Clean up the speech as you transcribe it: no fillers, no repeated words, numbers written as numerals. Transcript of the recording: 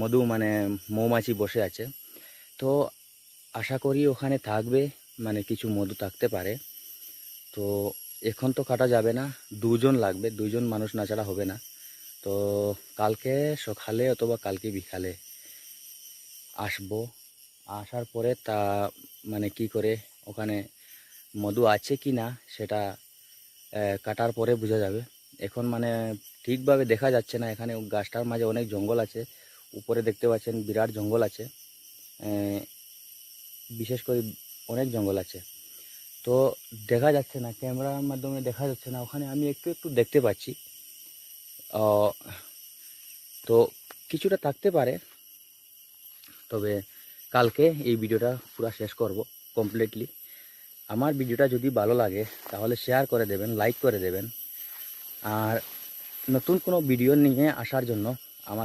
মধু মানে মৌমাছি বসে আছে। তো আশা করি ওখানে থাকবে, মানে কিছু মধু থাকতে পারে। তো এখন তো কাটা যাবে না, দুজন লাগবে, দুজন মানুষ না ছাড়া হবে না। তো কালকে সকালে অথবা কালকে বিকালে আসবো। আসার পরে তা মানে কি করে ওখানে মধু আছে কি না সেটা কাটার পরে বোঝা যাবে। এখন মানে ঠিকভাবে দেখা যাচ্ছে না, এখানে গাছটার মাঝে অনেক জঙ্গল আছে, উপরে দেখতে পাচ্ছেন বিরাট জঙ্গল আছে, বিশেষ করে অনেক জঙ্গল আছে। তো দেখা যাচ্ছে না, ক্যামেরার মাধ্যমে দেখা যাচ্ছে না, ওখানে আমি একটু একটু দেখতে পাচ্ছি। তো কিছুটা থাকতে পারে, তবে কালকে এই ভিডিওটা পুরো শেষ করব কমপ্লিটলি। আমার ভিডিওটা যদি ভালো লাগে তাহলে শেয়ার করে দেবেন, লাইক করে দেবেন। আর নতুন কোনো ভিডিও নিয়ে আসার জন্য আমার